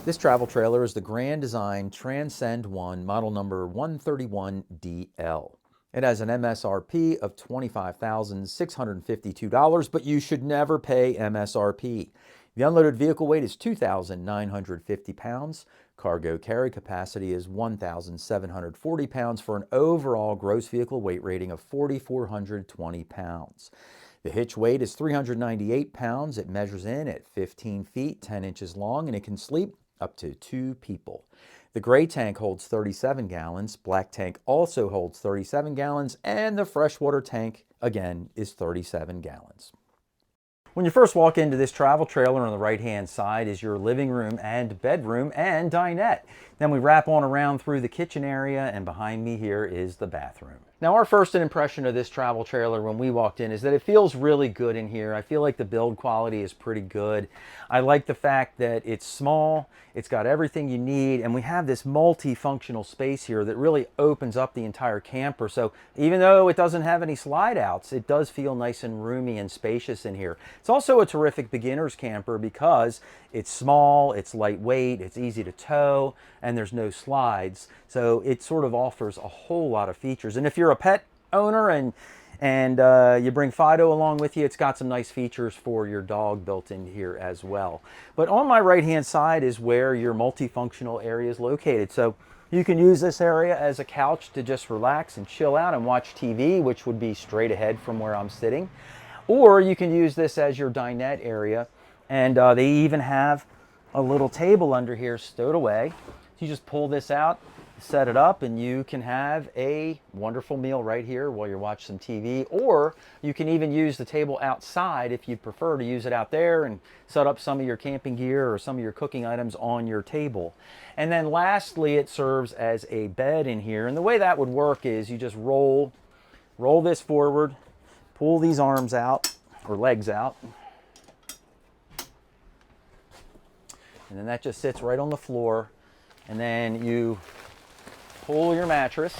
This travel trailer is the Grand Design Transcend 1, model number 131DL. It has an MSRP of $25,652, but you should never pay MSRP. The unloaded vehicle weight is 2,950 pounds. Cargo carry capacity is 1,740 pounds for an overall gross vehicle weight rating of 4,420 pounds. The hitch weight is 398 pounds. It measures in at 15 feet, 10 inches long, and it can sleep up to 2 people. The gray tank holds 37 gallons, black tank also holds 37 gallons, and the freshwater tank, again, is 37 gallons. When you first walk into this travel trailer, on the right-hand side is your living room and bedroom and dinette. Then we wrap on around through the kitchen area, and behind me here is the bathroom. Now, our first impression of this travel trailer when we walked in is that it feels really good in here. I feel like the build quality is pretty good. I like the fact that it's small, it's got everything you need, and we have this multi-functional space here that really opens up the entire camper. So even though it doesn't have any slide outs, it does feel nice and roomy and spacious in here. It's also a terrific beginner's camper because it's small, it's lightweight, it's easy to tow, and there's no slides. So it sort of offers a whole lot of features. And if you're a pet owner and you bring Fido along with you, it's got some nice features for your dog built in here as well. But on my right hand side is where your multifunctional area is located. So you can use this area as a couch to just relax and chill out and watch TV, which would be straight ahead from where I'm sitting. Or you can use this as your dinette area. And they even have a little table under here stowed away. So you just pull this out, set it up, and you can have a wonderful meal right here while you're watching some TV. Or you can even use the table outside if you prefer to use it out there and set up some of your camping gear or some of your cooking items on your table. And then lastly, it serves as a bed in here. And the way that would work is you just roll this forward, pull these arms out or legs out, and then that just sits right on the floor. And then you pull your mattress,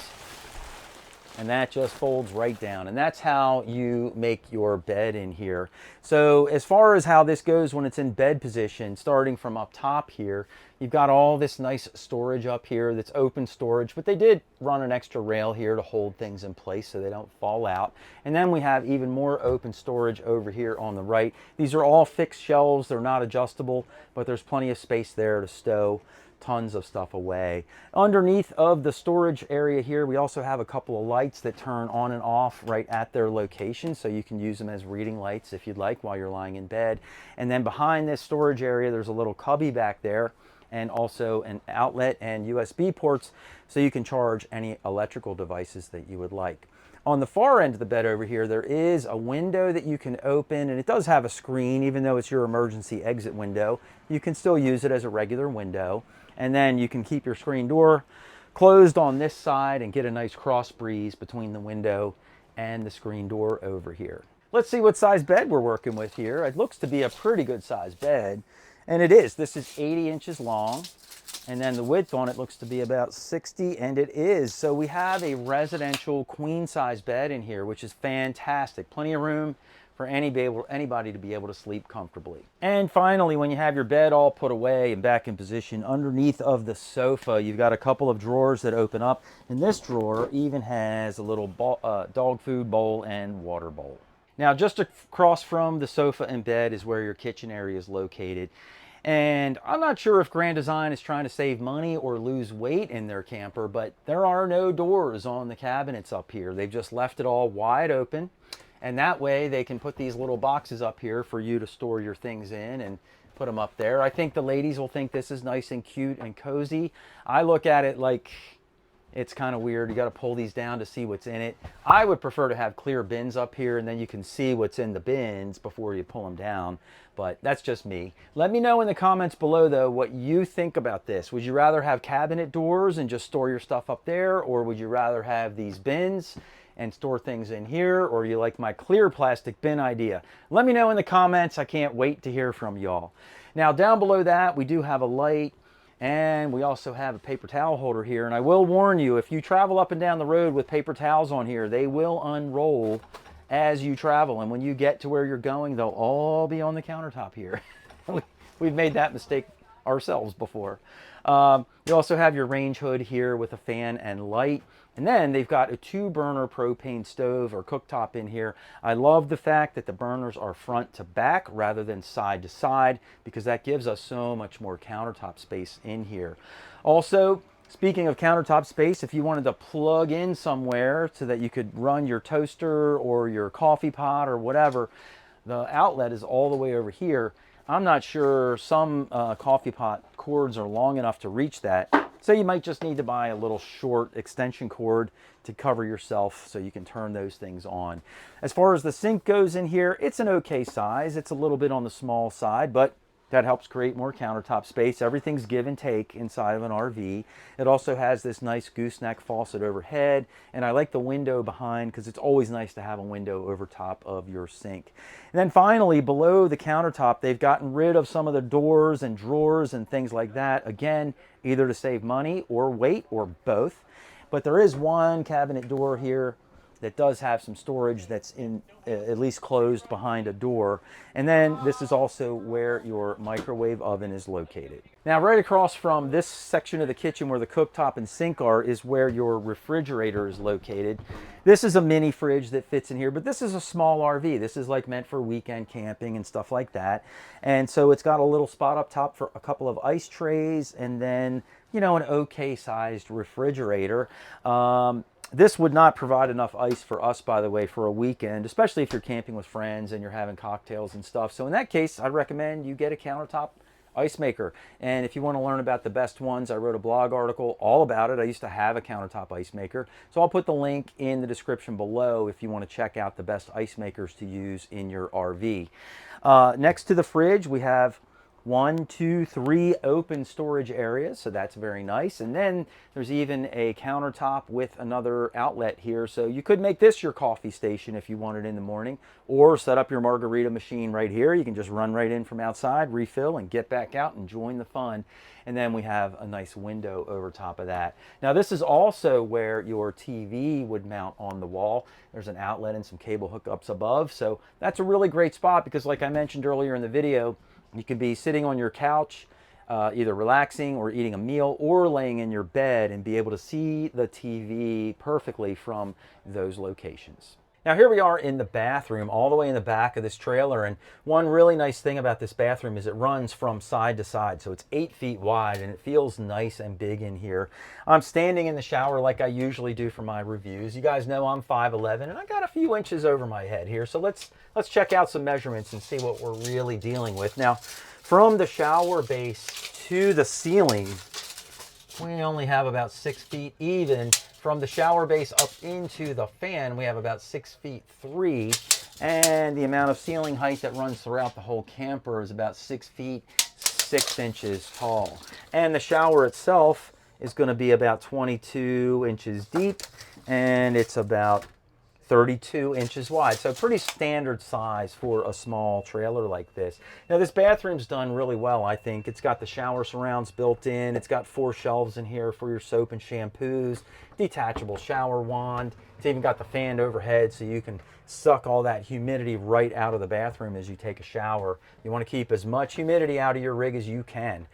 and that just folds right down. And that's how you make your bed in here. So as far as how this goes when it's in bed position, starting from up top here, you've got all this nice storage up here that's open storage, but they did run an extra rail here to hold things in place so they don't fall out. And then we have even more open storage over here on the right. These are all fixed shelves. They're not adjustable, but there's plenty of space there to stow tons of stuff away. Underneath of the storage area here, we also have a couple of lights that turn on and off right at their location, so you can use them as reading lights if you'd like while you're lying in bed. And then behind this storage area, there's a little cubby back there, and also an outlet and USB ports, so you can charge any electrical devices that you would like. On the far end of the bed over here, there is a window that you can open, and it does have a screen. Even though it's your emergency exit window, you can still use it as a regular window. And then you can keep your screen door closed on this side and get a nice cross breeze between the window and the screen door over here. Let's see what size bed we're working with here. It looks to be a pretty good size bed, and it is. This is 80 inches long, and then the width on it looks to be about 60, and it is. So we have a residential queen size bed in here, which is fantastic. Plenty of room for anybody to be able to sleep comfortably. And finally, when you have your bed all put away and back in position, underneath of the sofa, you've got a couple of drawers that open up, and this drawer even has a little dog food bowl and water bowl. Now, just across from the sofa and bed is where your kitchen area is located. And I'm not sure if Grand Design is trying to save money or lose weight in their camper, but there are no doors on the cabinets up here. They've just left it all wide open. And that way they can put these little boxes up here for you to store your things in and put them up there. I think the ladies will think this is nice and cute and cozy. I look at it like it's kind of weird. You got to pull these down to see what's in it. I would prefer to have clear bins up here, and then you can see what's in the bins before you pull them down. But that's just me. Let me know in the comments below, though, what you think about this. Would you rather have cabinet doors and just store your stuff up there, or would you rather have these bins and store things in here, or you like my clear plastic bin idea? Let me know in the comments. I can't wait to hear from y'all. Now, down below that, we do have a light, and we also have a paper towel holder here. And I will warn you, if you travel up and down the road with paper towels on here, they will unroll as you travel. And when you get to where you're going, they'll all be on the countertop here. We've made that mistake ourselves before. You also have your range hood here with a fan and light. And then they've got a 2-burner propane stove or cooktop in here. I love the fact that the burners are front to back rather than side to side, because that gives us so much more countertop space in here. Also, speaking of countertop space, if you wanted to plug in somewhere so that you could run your toaster or your coffee pot or whatever, the outlet is all the way over here. I'm not sure some coffee pot cords are long enough to reach that. So you might just need to buy a little short extension cord to cover yourself so you can turn those things on. As far as the sink goes in here, it's an okay size. It's a little bit on the small side, but that helps create more countertop space. Everything's give and take inside of an RV. It also has this nice gooseneck faucet overhead, and I like the window behind because it's always nice to have a window over top of your sink. And then finally, below the countertop, they've gotten rid of some of the doors and drawers and things like that. Again, either to save money or weight or both. But there is one cabinet door here that does have some storage that's in at least closed behind a door. And then this is also where your microwave oven is located. Now, right across from this section of the kitchen where the cooktop and sink are is where your refrigerator is located. This is a mini fridge that fits in here, but this is a small RV. This is like meant for weekend camping and stuff like that. And so it's got a little spot up top for a couple of ice trays, and then, you know, an okay sized refrigerator. This would not provide enough ice for us, by the way, for a weekend, especially if you're camping with friends and you're having cocktails and stuff. So in that case, I'd recommend you get a countertop ice maker. And if you want to learn about the best ones, I wrote a blog article all about it. I used to have a countertop ice maker. So I'll put the link in the description below if you want to check out the best ice makers to use in your RV. Next to the fridge, we have 1, 2, 3 open storage areas, so that's very nice. And then there's even a countertop with another outlet here, so you could make this your coffee station if you wanted in the morning, or set up your margarita machine right here. You can just run right in from outside, refill, and get back out and join the fun. And then we have a nice window over top of that. Now, this is also where your TV would mount on the wall. There's an outlet and some cable hookups above, so that's a really great spot because, like I mentioned earlier in the video, you could be sitting on your couch, either relaxing or eating a meal, or laying in your bed and be able to see the TV perfectly from those locations. Now, here we are in the bathroom, all the way in the back of this trailer. And one really nice thing about this bathroom is it runs from side to side. So it's 8 feet wide and it feels nice and big in here. I'm standing in the shower like I usually do for my reviews. You guys know I'm 5'11" and I got a few inches over my head here. So let's check out some measurements and see what we're really dealing with. Now, from the shower base to the ceiling, we only have about 6 feet even. From the shower base up into the fan, we have about 6 feet 3. And the amount of ceiling height that runs throughout the whole camper is about 6 feet 6 inches tall. And the shower itself is going to be about 22 inches deep, and it's about 32 inches wide. So pretty standard size for a small trailer like this. Now, this bathroom's done really well, I think. It's got the shower surrounds built in. It's got 4 shelves in here for your soap and shampoos, detachable shower wand. It's even got the fan overhead so you can suck all that humidity right out of the bathroom as you take a shower. You want to keep as much humidity out of your rig as you can.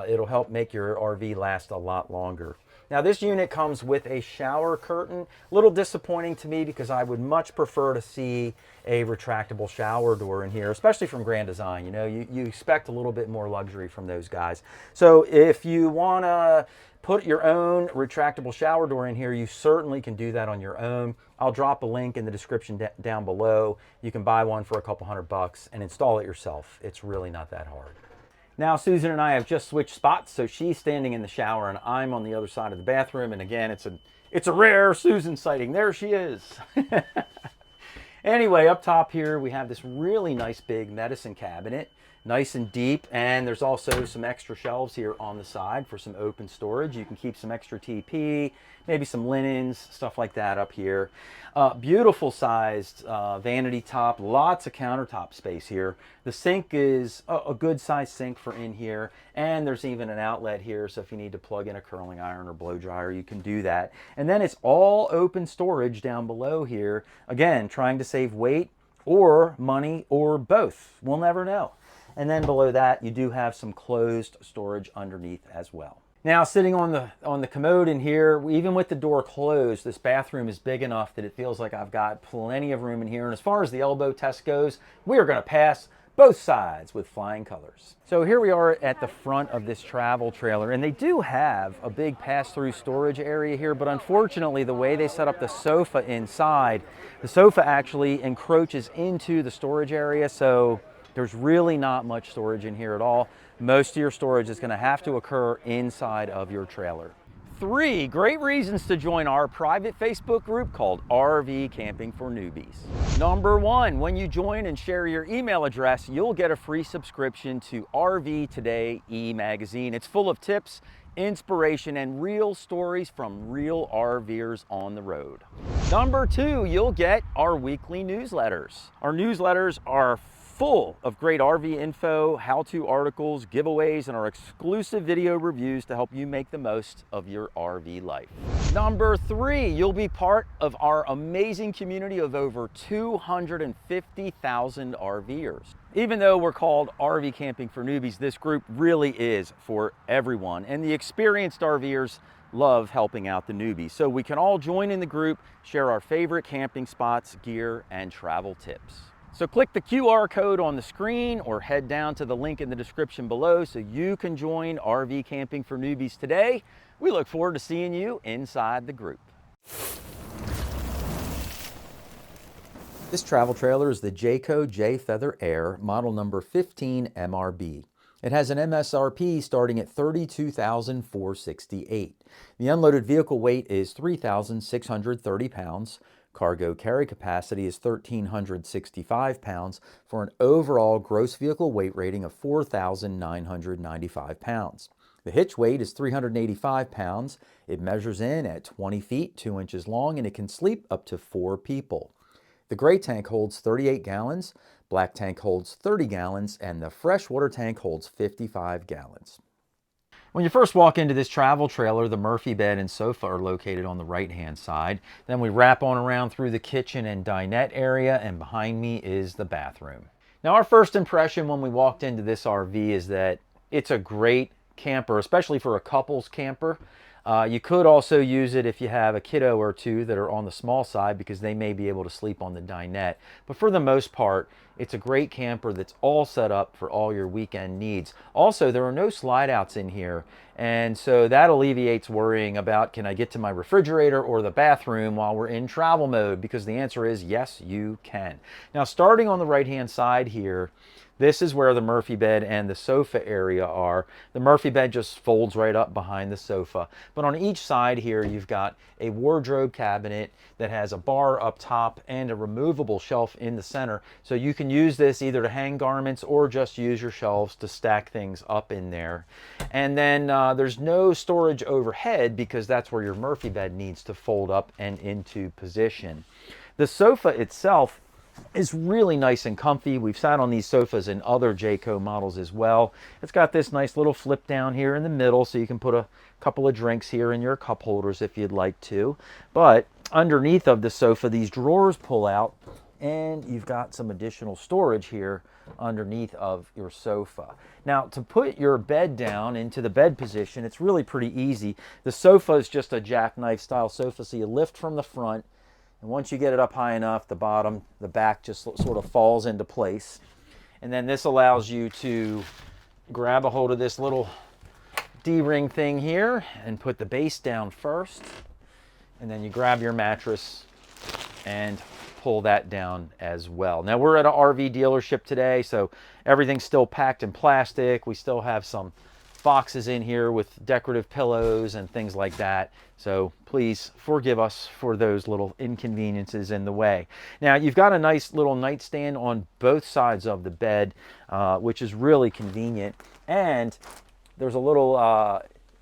It'll help make your RV last a lot longer. Now, this unit comes with a shower curtain. A little disappointing to me because I would much prefer to see a retractable shower door in here, especially from Grand Design. You know, you expect a little bit more luxury from those guys. So if you want to put your own retractable shower door in here, you certainly can do that on your own. I'll drop a link in the description down below. You can buy one for a couple $100 and install it yourself. It's really not that hard. Now, Susan and I have just switched spots, so she's standing in the shower and I'm on the other side of the bathroom. And again, it's a rare Susan sighting. There she is. Anyway, up top here, we have this really nice big medicine cabinet, nice and deep. And there's also some extra shelves here on the side for some open storage. You can keep some extra TP, maybe some linens, stuff like that up here. Beautiful sized vanity top, lots of countertop space here. The sink is a good sized sink for in here, and there's even an outlet here, so if you need to plug in a curling iron or blow dryer, you can do that. And then it's all open storage down below here, again trying to save weight or money or both. We'll never know. And then below that, you do have some closed storage underneath as well. Now, sitting on the commode in here, even with the door closed, this bathroom is big enough that it feels like I've got plenty of room in here. And as far as the elbow test goes, we are going to pass both sides with flying colors. So here we are at the front of this travel trailer, and they do have a big pass-through storage area here, but unfortunately the way they set up the sofa inside, the sofa actually encroaches into the storage area, so there's really not much storage in here at all. Most of your storage is going to have to occur inside of your trailer. 3 great reasons to join our private Facebook group called RV Camping for Newbies. Number 1, when you join and share your email address, you'll get a free subscription to RV Today e-magazine. It's full of tips, inspiration, and real stories from real RVers on the road. Number 2, you'll get our weekly newsletters. Our newsletters are full of great RV info, how-to articles, giveaways, and our exclusive video reviews to help you make the most of your RV life. Number 3, you'll be part of our amazing community of over 250,000 RVers. Even though we're called RV Camping for Newbies, this group really is for everyone, and the experienced RVers love helping out the newbies. So we can all join in the group, share our favorite camping spots, gear, and travel tips. So click the QR code on the screen or head down to the link in the description below so you can join RV Camping for Newbies today. We look forward to seeing you inside the group. This travel trailer is the Jayco Jay Feather Air, model number 15 MRB. It has an MSRP starting at $32,468. The unloaded vehicle weight is 3,630 pounds. Cargo carry capacity is 1,365 pounds for an overall gross vehicle weight rating of 4,995 pounds. The hitch weight is 385 pounds. It measures in at 20 feet, 2 inches long, and it can sleep up to 4 people. The gray tank holds 38 gallons, black tank holds 30 gallons, and the freshwater tank holds 55 gallons. When you first walk into this travel trailer, the Murphy bed and sofa are located on the right-hand side. Then we wrap on around through the kitchen and dinette area, and behind me is the bathroom. Now, our first impression when we walked into this RV is that it's a great camper, especially for a couples camper. You could also use it if you have a kiddo or two that are on the small side because they may be able to sleep on the dinette. But for the most part, it's a great camper that's all set up for all your weekend needs. Also, there are no slide outs in here, and so that alleviates worrying about, can I get to my refrigerator or the bathroom while we're in travel mode? Because the answer is yes, you can. Now, starting on the right-hand side here, this is where the Murphy bed and the sofa area are. The Murphy bed just folds right up behind the sofa. But on each side here, you've got a wardrobe cabinet that has a bar up top and a removable shelf in the center. So you can use this either to hang garments or just use your shelves to stack things up in there. And then there's no storage overhead because that's where your Murphy bed needs to fold up and into position. The sofa itself is really nice and comfy. We've sat on these sofas in other Jayco models as well. It's got this nice little flip down here in the middle, so you can put a couple of drinks here in your cup holders if you'd like to. But underneath of the sofa, these drawers pull out, and you've got some additional storage here underneath of your sofa. Now, to put your bed down into the bed position, it's really pretty easy. The sofa is just a jackknife style sofa, so you lift from the front, and once you get it up high enough, the back just sort of falls into place. And then this allows you to grab a hold of this little D-ring thing here and put the base down first. And then you grab your mattress and pull that down as well. Now, we're at an RV dealership today, so everything's still packed in plastic. We still have some boxes in here with decorative pillows and things like that. So please forgive us for those little inconveniences in the way. Now, you've got a nice little nightstand on both sides of the bed, which is really convenient. And there's a little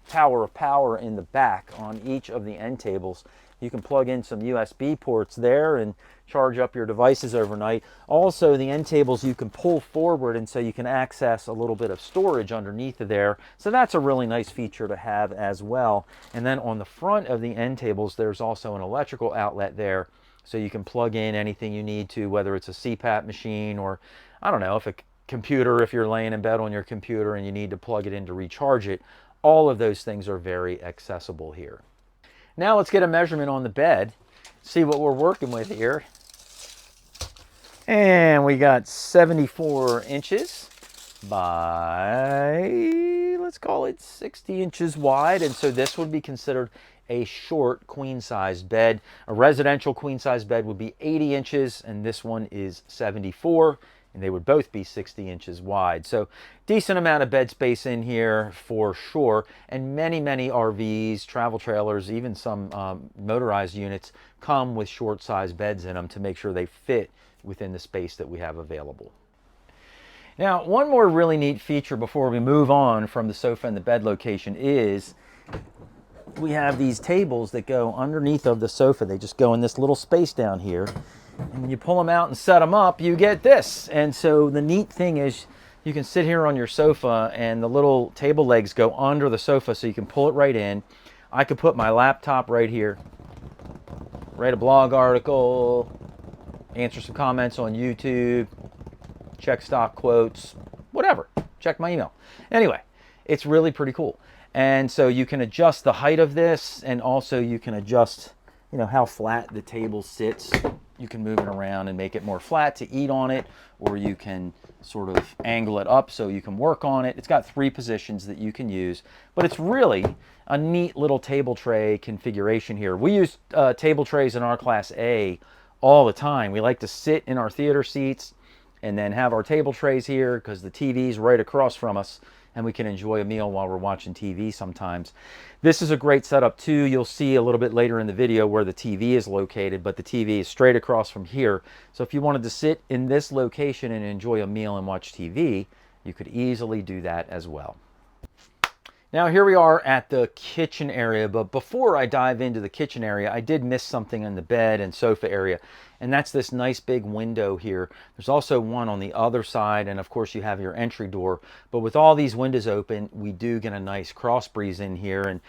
tower of power in the back on each of the end tables. You can plug in some USB ports there and charge up your devices overnight. Also, the end tables you can pull forward, and so you can access a little bit of storage underneath of there. So that's a really nice feature to have as well. And then on the front of the end tables, there's also an electrical outlet there. So you can plug in anything you need to, whether it's a CPAP machine or, I don't know, if computer if you're laying in bed on your computer and you need to plug it in to recharge it. All of those things are very accessible here. Now let's get a measurement on the bed, see what we're working with here. And we got 74 inches by, let's call it 60 inches wide. And so this would be considered a short queen size bed. A residential queen size bed would be 80 inches and this one is 74, and they would both be 60 inches wide. So decent amount of bed space in here for sure. And many RVs, travel trailers, even some motorized units come with short size beds in them to make sure they fit within the space that we have available. Now, one more really neat feature before we move on from the sofa and the bed location is we have these tables that go underneath of the sofa. They just go in this little space down here. And when you pull them out and set them up, you get this. And so the neat thing is you can sit here on your sofa and the little table legs go under the sofa so you can pull it right in. I could put my laptop right here, write a blog article, answer some comments on YouTube, check stock quotes, whatever, check my email. Anyway, it's really pretty cool. And so you can adjust the height of this, and also you can adjust, how flat the table sits. You can move it around and make it more flat to eat on it, or you can sort of angle it up so you can work on it. It's got 3 positions that you can use, but it's really a neat little table tray configuration here. We use table trays in our Class A all the time. We like to sit in our theater seats and then have our table trays here because the TV's right across from us and we can enjoy a meal while we're watching TV sometimes. This is a great setup too. You'll see a little bit later in the video where the TV is located, but the TV is straight across from here. So if you wanted to sit in this location and enjoy a meal and watch TV, you could easily do that as well. Now here we are at the kitchen area, but before I dive into the kitchen area, I did miss something in the bed and sofa area, and that's this nice big window here. There's also one on the other side, and of course you have your entry door, but with all these windows open, we do get a nice cross breeze in here. And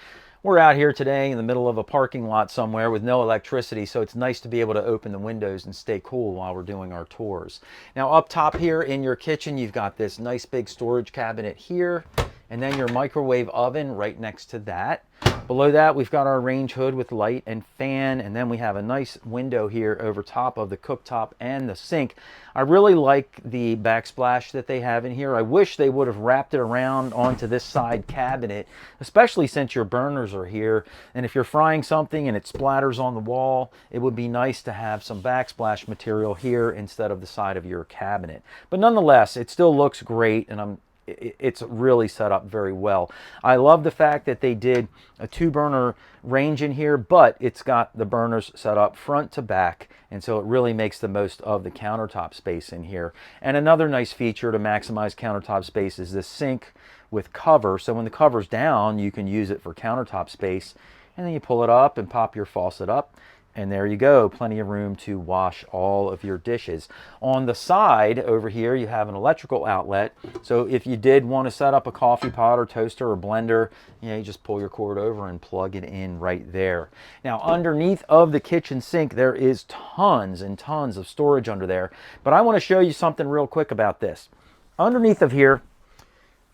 we're out here today in the middle of a parking lot somewhere with no electricity, so it's nice to be able to open the windows and stay cool while we're doing our tours. Now up top here in your kitchen, you've got this nice big storage cabinet here, and then your microwave oven right next to that. Below that, we've got our range hood with light and fan, and then we have a nice window here over top of the cooktop and the sink. I really like the backsplash that they have in here. I wish they would have wrapped it around onto this side cabinet, especially since your burners are here. And if you're frying something and it splatters on the wall, it would be nice to have some backsplash material here instead of the side of your cabinet. But nonetheless, it still looks great, and it's really set up very well. I love the fact that they did a 2-burner range in here, but it's got the burners set up front to back, and so it really makes the most of the countertop space in here. And another nice feature to maximize countertop space is this sink with cover. So when the cover's down, you can use it for countertop space, and then you pull it up and pop your faucet up. And there you go, plenty of room to wash all of your dishes. On the side over here, you have an electrical outlet. So if you did want to set up a coffee pot or toaster or blender, you just pull your cord over and plug it in right there. Now, underneath of the kitchen sink, there is tons and tons of storage under there. But I want to show you something real quick about this. Underneath of here,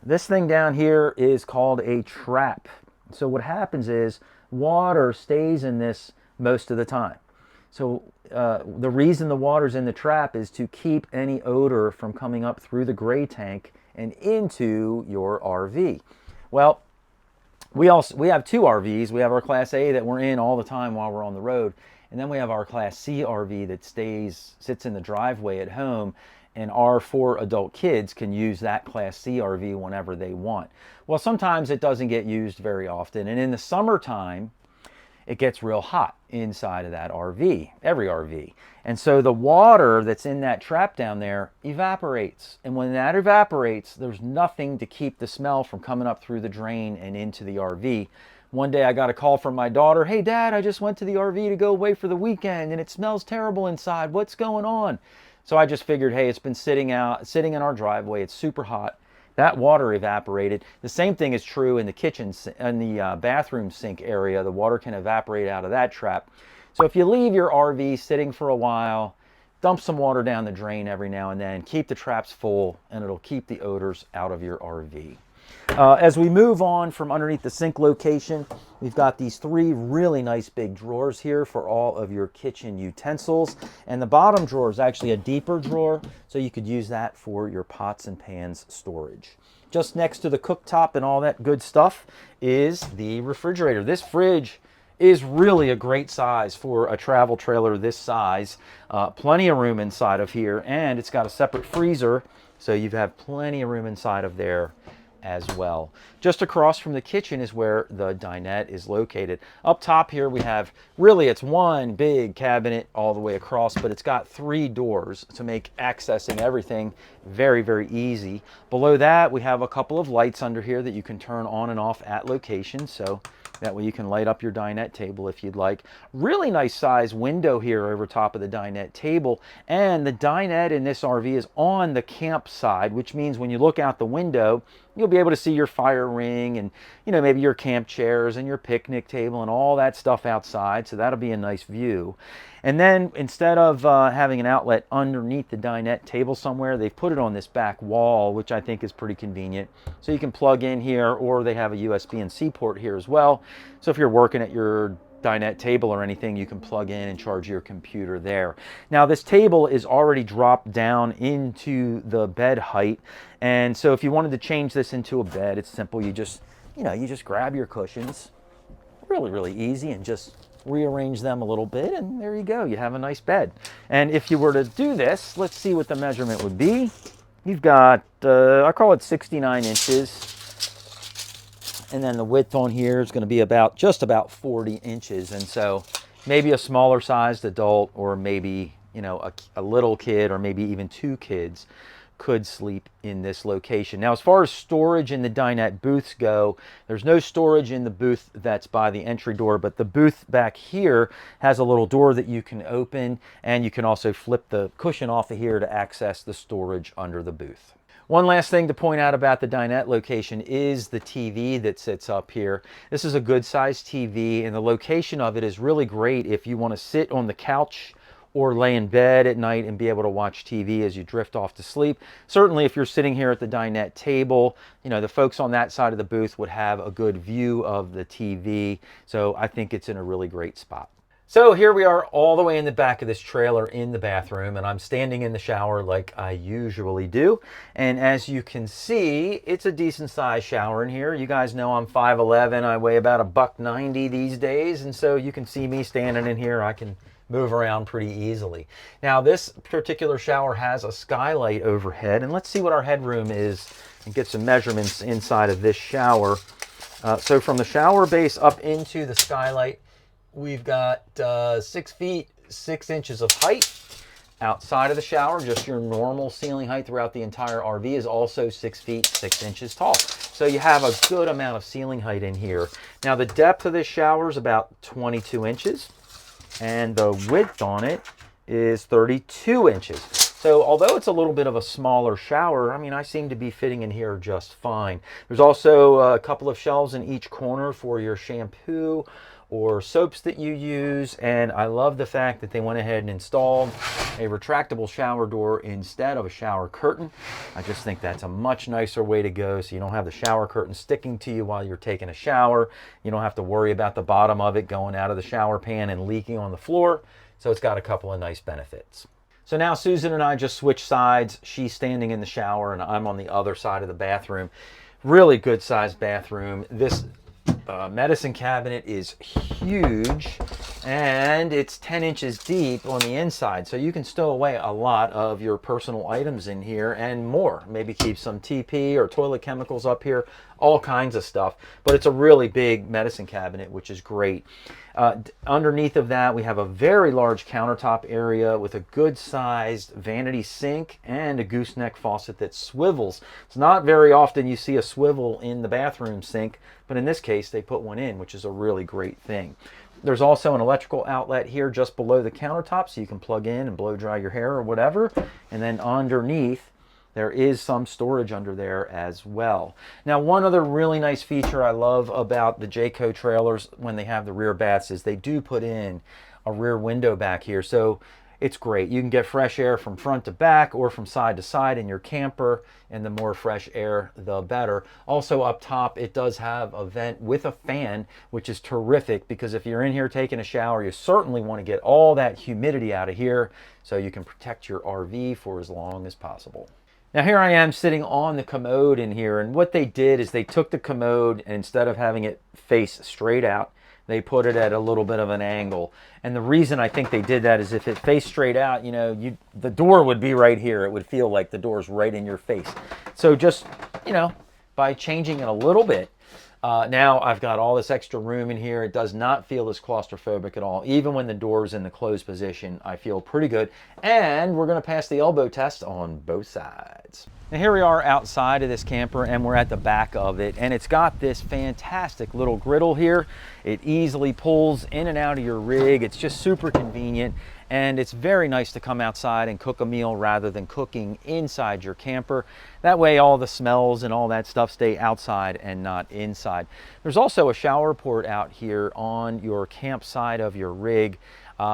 this thing down here is called a trap. So what happens is water stays in this most of the time. So the reason the water's in the trap is to keep any odor from coming up through the gray tank and into your RV. Well, we have 2 RVs. We have our Class A that we're in all the time while we're on the road, and then we have our Class C RV that sits in the driveway at home, and our 4 adult kids can use that Class C RV whenever they want. Well, sometimes it doesn't get used very often, and in the summertime, it gets real hot inside of that RV, every RV. And so the water that's in that trap down there evaporates. And when that evaporates, there's nothing to keep the smell from coming up through the drain and into the RV. One day I got a call from my daughter, "Hey Dad, I just went to the RV to go away for the weekend and it smells terrible inside. What's going on?" So I just figured, hey, it's been sitting in our driveway. It's super hot. That water evaporated. The same thing is true in the kitchen, in the bathroom sink area. The water can evaporate out of that trap. So if you leave your RV sitting for a while, dump some water down the drain every now and then, keep the traps full, and it'll keep the odors out of your RV. As we move on from underneath the sink location, we've got these 3 really nice big drawers here for all of your kitchen utensils. And the bottom drawer is actually a deeper drawer, so you could use that for your pots and pans storage. Just next to the cooktop and all that good stuff is the refrigerator. This fridge is really a great size for a travel trailer this size. Plenty of room inside of here, and it's got a separate freezer, so you have plenty of room inside of there as well. Just across from the kitchen is where the dinette is located. Up top here we have, really it's one big cabinet all the way across, but it's got 3 doors to make accessing everything very, very easy. Below that we have a couple of lights under here that you can turn on and off at location, so that way you can light up your dinette table if you'd like. Really nice size window here over top of the dinette table. And the dinette in this RV is on the camp side, which means when you look out the window, you'll be able to see your fire ring and, you know, maybe your camp chairs and your picnic table and all that stuff outside. So that'll be a nice view. And then instead of having an outlet underneath the dinette table somewhere, they've put it on this back wall, which I think is pretty convenient. So you can plug in here, or they have a USB and C port here as well. So if you're working at your dinette table or anything, you can plug in and charge your computer there. Now this table is already dropped down into the bed height, and so if you wanted to change this into a bed, it's simple. You just grab your cushions, really easy, and just rearrange them a little bit, and there you go, you have a nice bed. And if you were to do this, let's see what the measurement would be. You've got I call it 69 inches. And then the width on here is going to be just about 40 inches. And so maybe a smaller sized adult, or maybe, you know, a little kid, or maybe even 2 kids could sleep in this location. Now, as far as storage in the dinette booths go, there's no storage in the booth that's by the entry door, but the booth back here has a little door that you can open, and you can also flip the cushion off of here to access the storage under the booth. One last thing to point out about the dinette location is the TV that sits up here. This is a good sized TV, and the location of it is really great if you want to sit on the couch or lay in bed at night and be able to watch TV as you drift off to sleep. Certainly if you're sitting here at the dinette table, you know, the folks on that side of the booth would have a good view of the TV. So I think it's in a really great spot. So here we are all the way in the back of this trailer in the bathroom, and I'm standing in the shower like I usually do. And as you can see, it's a decent sized shower in here. You guys know I'm 5'11". I weigh about $190 these days, and so you can see me standing in here. I can move around pretty easily. Now this particular shower has a skylight overhead, and let's see what our headroom is and get some measurements inside of this shower. So from the shower base up into the skylight, we've got 6 feet 6 inches of height. Outside of the shower, just your normal ceiling height throughout the entire RV is also 6 feet 6 inches tall. So you have a good amount of ceiling height in here. Now the depth of this shower is about 22 inches. And the width on it is 32 inches. So although it's a little bit of a smaller shower, I mean, I seem to be fitting in here just fine. There's also a couple of shelves in each corner for your shampoo or soaps that you use, and I love the fact that they went ahead and installed a retractable shower door instead of a shower curtain. I just think that's a much nicer way to go, so you don't have the shower curtain sticking to you while you're taking a shower. You don't have to worry about the bottom of it going out of the shower pan and leaking on the floor. So it's got a couple of nice benefits. So now Susan and I just switched sides. She's standing in the shower and I'm on the other side of the bathroom. Really good sized bathroom. This medicine cabinet is huge, and it's 10 inches deep on the inside, so you can stow away a lot of your personal items in here and more. Maybe keep some TP or toilet chemicals up here, all kinds of stuff. But it's a really big medicine cabinet, which is great. Underneath of that, we have a very large countertop area with a good sized vanity sink and a gooseneck faucet that swivels. It's not very often you see a swivel in the bathroom sink, but in this case they put one in, which is a really great thing. There's also an electrical outlet here just below the countertop, so you can plug in and blow dry your hair or whatever. And then underneath, there is some storage under there as well. Now, one other really nice feature I love about the Jayco trailers when they have the rear baths is they do put in a rear window back here. So it's great. You can get fresh air from front to back or from side to side in your camper, and the more fresh air, the better. Also up top, it does have a vent with a fan, which is terrific because if you're in here taking a shower, you certainly want to get all that humidity out of here so you can protect your RV for as long as possible. Now here I am sitting on the commode in here, and what they did is they took the commode and instead of having it face straight out, they put it at a little bit of an angle. And the reason I think they did that is if it faced straight out, you know, the door would be right here. It would feel like the door's right in your face. So just, you know, by changing it a little bit, now I've got all this extra room in here. It does not feel as claustrophobic at all. Even when the door's in the closed position, I feel pretty good. And we're going to pass the elbow test on both sides. Now here we are outside of this camper, and we're at the back of it, and it's got this fantastic little griddle here. It easily pulls in and out of your rig. It's just super convenient, and it's very nice to come outside and cook a meal rather than cooking inside your camper. That way all the smells and all that stuff stay outside and not inside. There's also a shower port out here on your campsite of your rig.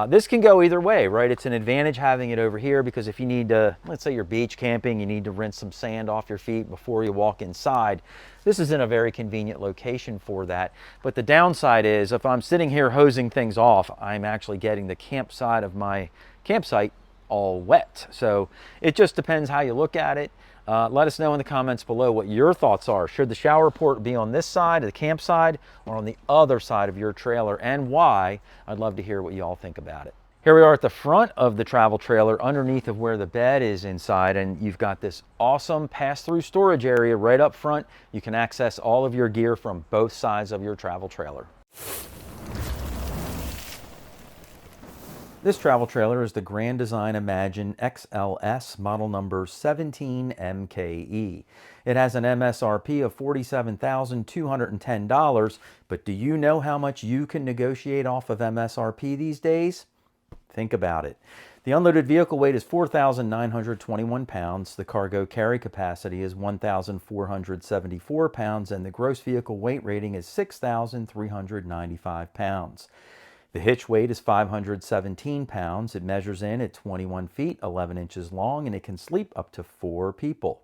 This can go either way, right? It's an advantage having it over here because if you need to, let's say you're beach camping, you need to rinse some sand off your feet before you walk inside. This is in a very convenient location for that. But the downside is if I'm sitting here hosing things off, I'm actually getting the campsite of my campsite all wet. So it just depends how you look at it. Let us know in the comments below what your thoughts are. Should the shower port be on this side of the campsite or on the other side of your trailer, and why? I'd love to hear what you all think about it. Here we are at the front of the travel trailer underneath of where the bed is inside, and you've got this awesome pass-through storage area right up front. You can access all of your gear from both sides of your travel trailer. This travel trailer is the Grand Design Imagine XLS model number 17MKE. It has an MSRP of $47,210, but do you know how much you can negotiate off of MSRP these days? Think about it. The unloaded vehicle weight is 4,921 pounds, the cargo carry capacity is 1,474 pounds, and the gross vehicle weight rating is 6,395 pounds. The hitch weight is 517 pounds. It measures in at 21 feet, 11 inches long, and it can sleep up to 4 people.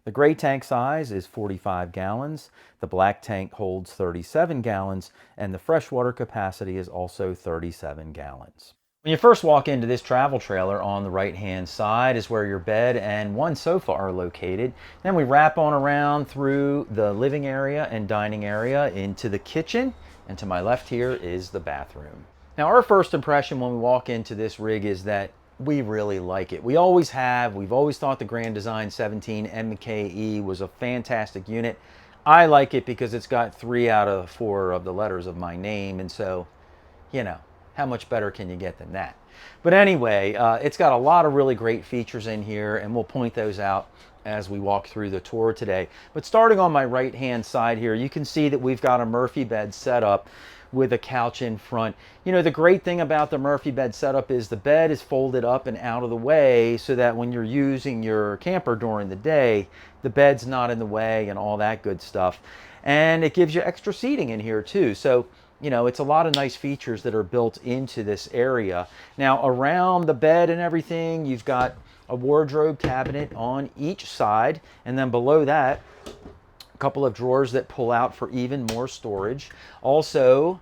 The gray tank size is 45 gallons. The black tank holds 37 gallons, and the freshwater capacity is also 37 gallons. When you first walk into this travel trailer, on the right-hand side is where your bed and one sofa are located. Then we wrap on around through the living area and dining area into the kitchen, and to my left here is the bathroom. Now, our first impression when we walk into this rig is that we really like it. We always have. We've always thought the Grand Design 17 MKE was a fantastic unit. I like it because it's got 3 out of 4 of the letters of my name, and so, you know, how much better can you get than that? But anyway, it's got a lot of really great features in here, and we'll point those out as we walk through the tour today. But starting on my right hand side here, you can see that we've got a Murphy bed set up with a couch in front. You know, the great thing about the Murphy bed setup is the bed is folded up and out of the way so that when you're using your camper during the day, the bed's not in the way and all that good stuff. And it gives you extra seating in here too. So, you know, it's a lot of nice features that are built into this area. Now, around the bed and everything, you've got a wardrobe cabinet on each side, and then below that, a couple of drawers that pull out for even more storage. Also,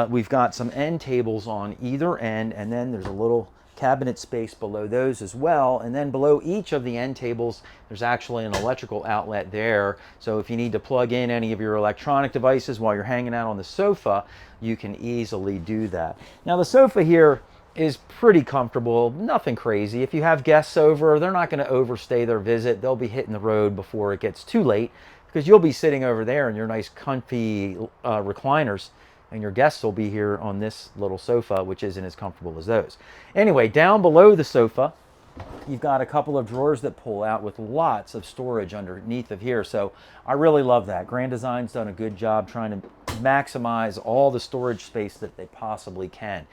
we've got some end tables on either end, and then there's a little cabinet space below those as well. And then below each of the end tables, there's actually an electrical outlet there. So if you need to plug in any of your electronic devices while you're hanging out on the sofa, you can easily do that. Now, the sofa here is pretty comfortable, nothing crazy. If you have guests over, they're not going to overstay their visit. They'll be hitting the road before it gets too late because you'll be sitting over there in your nice comfy recliners, and your guests will be here on this little sofa, which isn't as comfortable as those. Anyway, down below the sofa, you've got a couple of drawers that pull out with lots of storage underneath of here. So I really love that. Grand Design's done a good job trying to maximize all the storage space that they possibly can.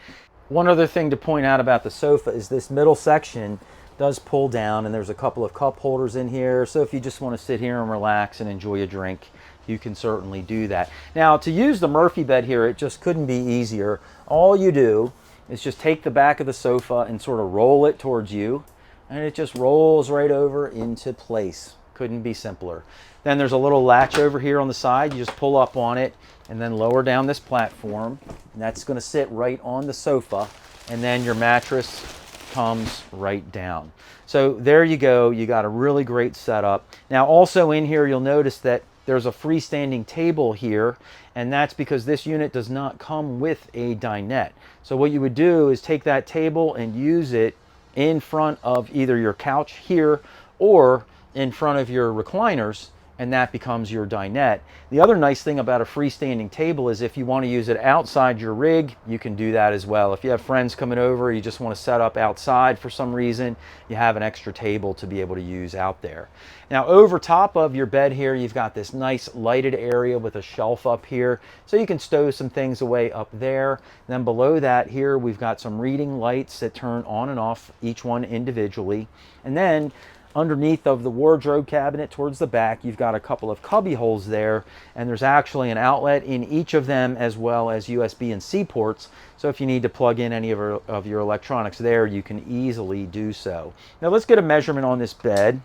One other thing to point out about the sofa is this middle section does pull down, and there's a couple of cup holders in here. So if you just want to sit here and relax and enjoy a drink, you can certainly do that. Now, to use the Murphy bed here, it just couldn't be easier. All you do is just take the back of the sofa and sort of roll it towards you, and it just rolls right over into place. Couldn't be simpler. Then there's a little latch over here on the side. You just pull up on it and then lower down this platform, and that's going to sit right on the sofa, and then your mattress comes right down. So there you go. You got a really great setup. Now also in here, you'll notice that there's a freestanding table here, and that's because this unit does not come with a dinette. So what you would do is take that table and use it in front of either your couch here or in front of your recliners, and that becomes your dinette. The other nice thing about a freestanding table is if you want to use it outside your rig, you can do that as well. If you have friends coming over, you just want to set up outside for some reason, you have an extra table to be able to use out there. Now over top of your bed here, you've got this nice lighted area with a shelf up here, so you can stow some things away up there. And then below that here, we've got some reading lights that turn on and off, each one individually. And then underneath of the wardrobe cabinet towards the back, you've got a couple of cubby holes there, and there's actually an outlet in each of them, as well as USB and C ports. So if you need to plug in any of your electronics there, you can easily do so. Now let's get a measurement on this bed.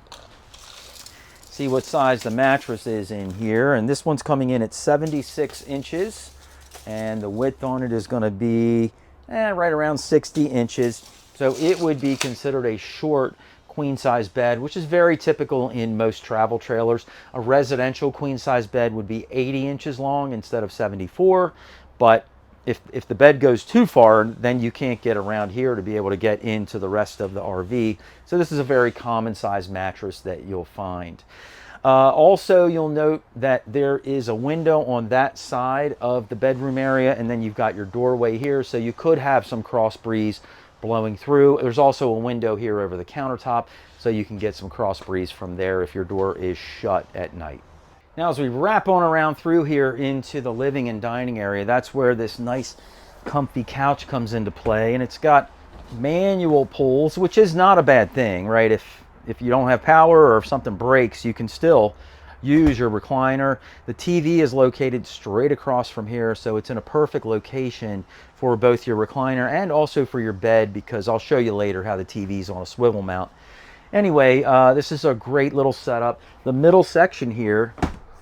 See what size the mattress is in here. And this one's coming in at 76 inches. And the width on it is going to be right around 60 inches. So it would be considered a short queen size bed, which is very typical in most travel trailers. A residential queen size bed would be 80 inches long instead of 74, but if the bed goes too far, then you can't get around here to be able to get into the rest of the RV. So this is a very common size mattress that you'll find. Also, you'll note that there is a window on that side of the bedroom area, and then you've got your doorway here, so you could have some cross breeze blowing through. There's also a window here over the countertop, so you can get some cross breeze from there if your door is shut at night. Now as we wrap on around through here into the living and dining area, that's where this nice comfy couch comes into play, and it's got manual pulls, which is not a bad thing, right? If you don't have power or if something breaks, you can still use your recliner. The TV is located straight across from here, so it's in a perfect location for both your recliner and also for your bed, because I'll show you later how the TV is on a swivel mount. Anyway, this is a great little setup. The middle section here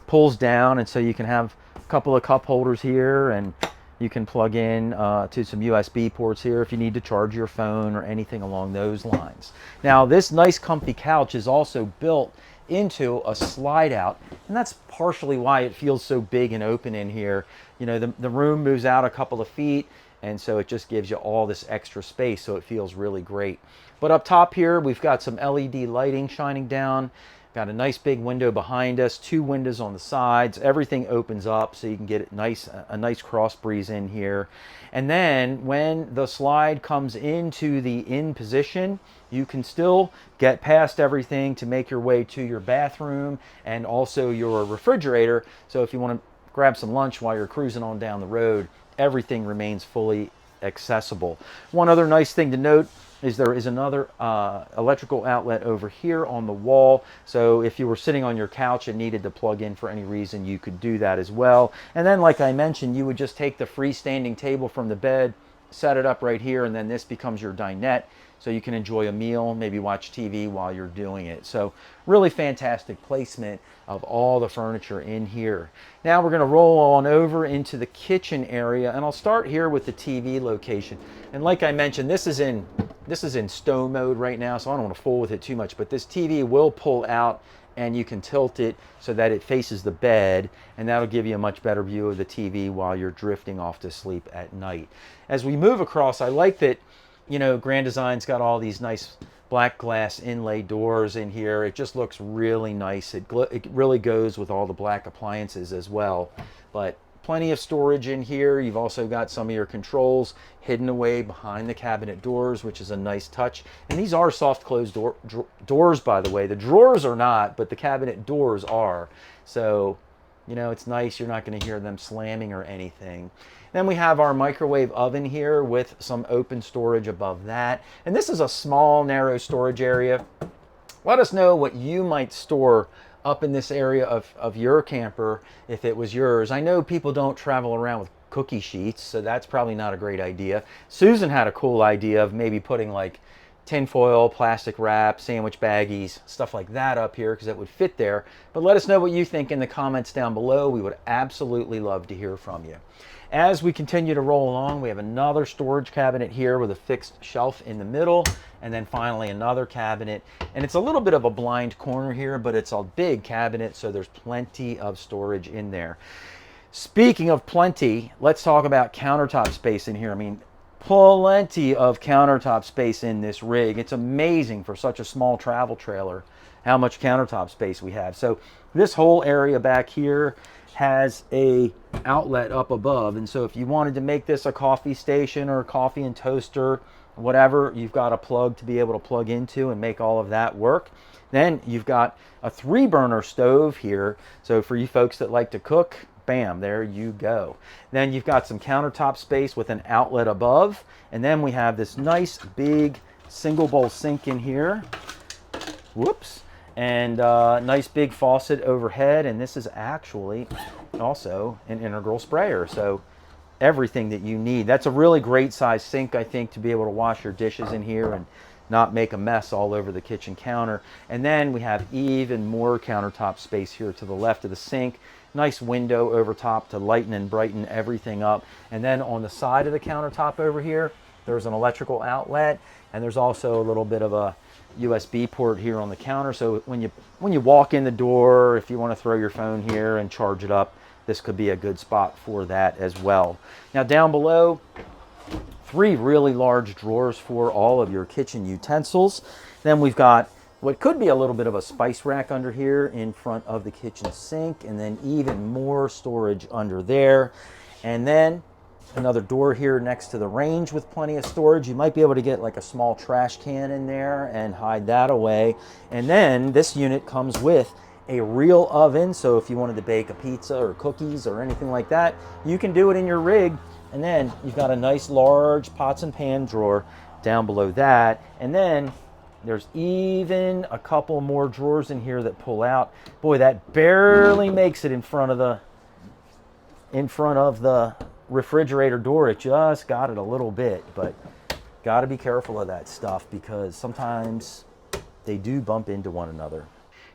pulls down, and so you can have a couple of cup holders here, and you can plug in to some USB ports here if you need to charge your phone or anything along those lines. Now this nice comfy couch is also built into a slide out, and that's partially why it feels so big and open in here. You know, the room moves out a couple of feet, and so it just gives you all this extra space, so it feels really great. But up top here, we've got some LED lighting shining down. Got a nice big window behind us, 2 windows on the sides. Everything opens up so you can get a nice cross breeze in here. And then when the slide comes into the in position, you can still get past everything to make your way to your bathroom and also your refrigerator. So if you want to grab some lunch while you're cruising on down the road, everything remains fully accessible. One other nice thing to note is there is another electrical outlet over here on the wall. So if you were sitting on your couch and needed to plug in for any reason, you could do that as well. And then, like I mentioned, you would just take the freestanding table from the bed, set it up right here, and then this becomes your dinette. So you can enjoy a meal, maybe watch TV while you're doing it. So really fantastic placement of all the furniture in here. Now we're going to roll on over into the kitchen area, and I'll start here with the TV location. And like I mentioned, this is in stow mode right now, so I don't want to fool with it too much, but this TV will pull out and you can tilt it so that it faces the bed, and that'll give you a much better view of the TV while you're drifting off to sleep at night. As we move across, I like that, you know, Grand Design's got all these nice black glass inlay doors in here. It just looks really nice. It really goes with all the black appliances as well. But plenty of storage in here. You've also got some of your controls hidden away behind the cabinet doors, which is a nice touch. And these are soft closed doors, by the way. The drawers are not, but the cabinet doors are. So, you know, it's nice. You're not going to hear them slamming or anything. Then we have our microwave oven here with some open storage above that. And this is a small, narrow storage area. Let us know what you might store up in this area of your camper if it was yours. I know people don't travel around with cookie sheets, so that's probably not a great idea. Susan had a cool idea of maybe putting like tinfoil, plastic wrap, sandwich baggies, stuff like that up here because it would fit there. But let us know what you think in the comments down below. We would absolutely love to hear from you. As we continue to roll along, we have another storage cabinet here with a fixed shelf in the middle, and then finally another cabinet. And it's a little bit of a blind corner here, but it's a big cabinet, so there's plenty of storage in there. Speaking of plenty, let's talk about countertop space in here. I mean, plenty of countertop space in this rig. It's amazing for such a small travel trailer how much countertop space we have. So this whole area back here has a outlet up above, and so if you wanted to make this a coffee station or a coffee and toaster, whatever, you've got a plug to be able to plug into and make all of that work. Then you've got a 3-burner stove here, so for you folks that like to cook, bam, there you go. Then you've got some countertop space with an outlet above, and then we have this nice big single bowl sink in here. Whoops. And nice big faucet overhead, and this is actually also an integral sprayer, so everything that you need. That's a really great size sink, I think, to be able to wash your dishes in here and not make a mess all over the kitchen counter. And then we have even more countertop space here to the left of the sink. Nice window over top to lighten and brighten everything up. And then on the side of the countertop over here, there's an electrical outlet, and there's also a little bit of a USB port here on the counter, so when you walk in the door, if you want to throw your phone here and charge it up, this could be a good spot for that as well. Now down below, 3 really large drawers for all of your kitchen utensils. Then we've got what could be a little bit of a spice rack under here in front of the kitchen sink, and then even more storage under there. And then another door here next to the range with plenty of storage. You might be able to get like a small trash can in there and hide that away. And then this unit comes with a real oven, so if you wanted to bake a pizza or cookies or anything like that, you can do it in your rig. And then you've got a nice large pots and pan drawer down below that. And then there's even a couple more drawers in here that pull out. Boy, that barely makes it in front of the refrigerator door. It just got it a little bit, but got to be careful of that stuff because sometimes they do bump into one another.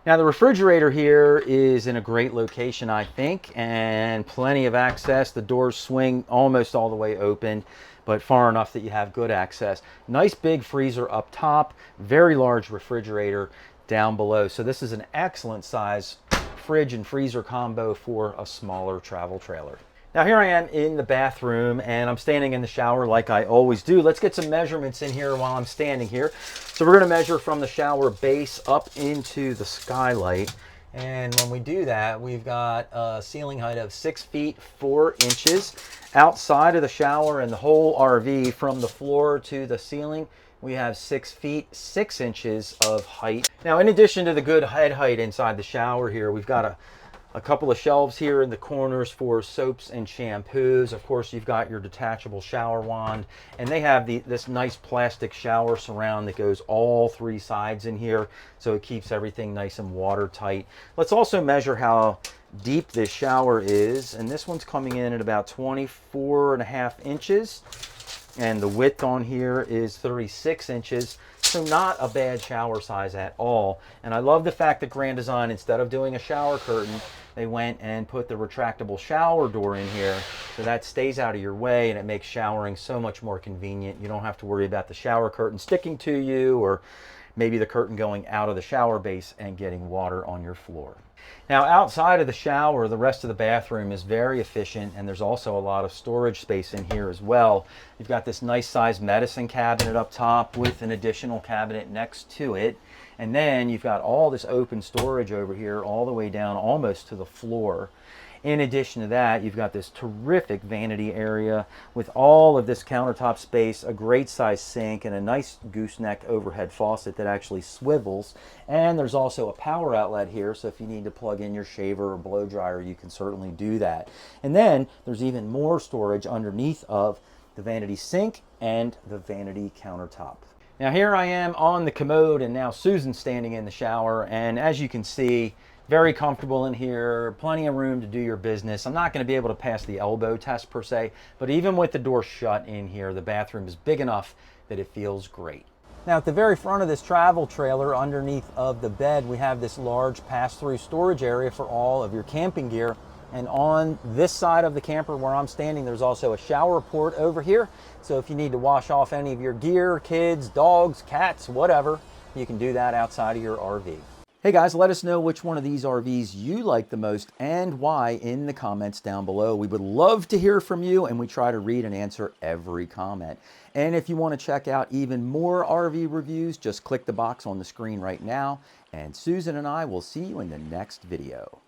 Now the refrigerator here is in a great location, I think, and plenty of access. The doors swing almost all the way open, but far enough that you have good access. Nice big freezer up top, very large refrigerator down below. So this is an excellent size fridge and freezer combo for a smaller travel trailer. Now here I am in the bathroom, and I'm standing in the shower like I always do. Let's get some measurements in here while I'm standing here. So we're going to measure from the shower base up into the skylight. And when we do that, we've got a ceiling height of 6 feet 4 inches. Outside of the shower and the whole RV, from the floor to the ceiling, we have 6 feet 6 inches of height. Now, in addition to the good head height inside the shower here, we've got a couple of shelves here in the corners for soaps and shampoos. Of course, you've got your detachable shower wand, and they have this nice plastic shower surround that goes all 3 sides in here, so it keeps everything nice and watertight. Let's also measure how deep this shower is, and this one's coming in at about 24.5 inches, and the width on here is 36 inches. So not a bad shower size at all. And I love the fact that Grand Design, instead of doing a shower curtain, they went and put the retractable shower door in here, so that stays out of your way and it makes showering so much more convenient. You don't have to worry about the shower curtain sticking to you, or maybe the curtain going out of the shower base and getting water on your floor. Now outside of the shower, the rest of the bathroom is very efficient, and there's also a lot of storage space in here as well. You've got this nice sized medicine cabinet up top with an additional cabinet next to it. And then you've got all this open storage over here all the way down almost to the floor. In addition to that, you've got this terrific vanity area with all of this countertop space, a great size sink, and a nice gooseneck overhead faucet that actually swivels. And there's also a power outlet here, so if you need to plug in your shaver or blow dryer, you can certainly do that. And then there's even more storage underneath of the vanity sink and the vanity countertop. Now here I am on the commode, and now Susan's standing in the shower, and as you can see, Very comfortable in here, plenty of room to do your business. I'm not going to be able to pass the elbow test per se, but even with the door shut in here, the bathroom is big enough that it feels great. Now at the very front of this travel trailer, underneath of the bed, we have this large pass-through storage area for all of your camping gear. And on this side of the camper where I'm standing, there's also a shower port over here. So if you need to wash off any of your gear, kids, dogs, cats, whatever, you can do that outside of your RV. Hey guys, let us know which one of these RVs you like the most and why in the comments down below. We would love to hear from you, and we try to read and answer every comment. And if you want to check out even more RV reviews, just click the box on the screen right now, and Susan and I will see you in the next video.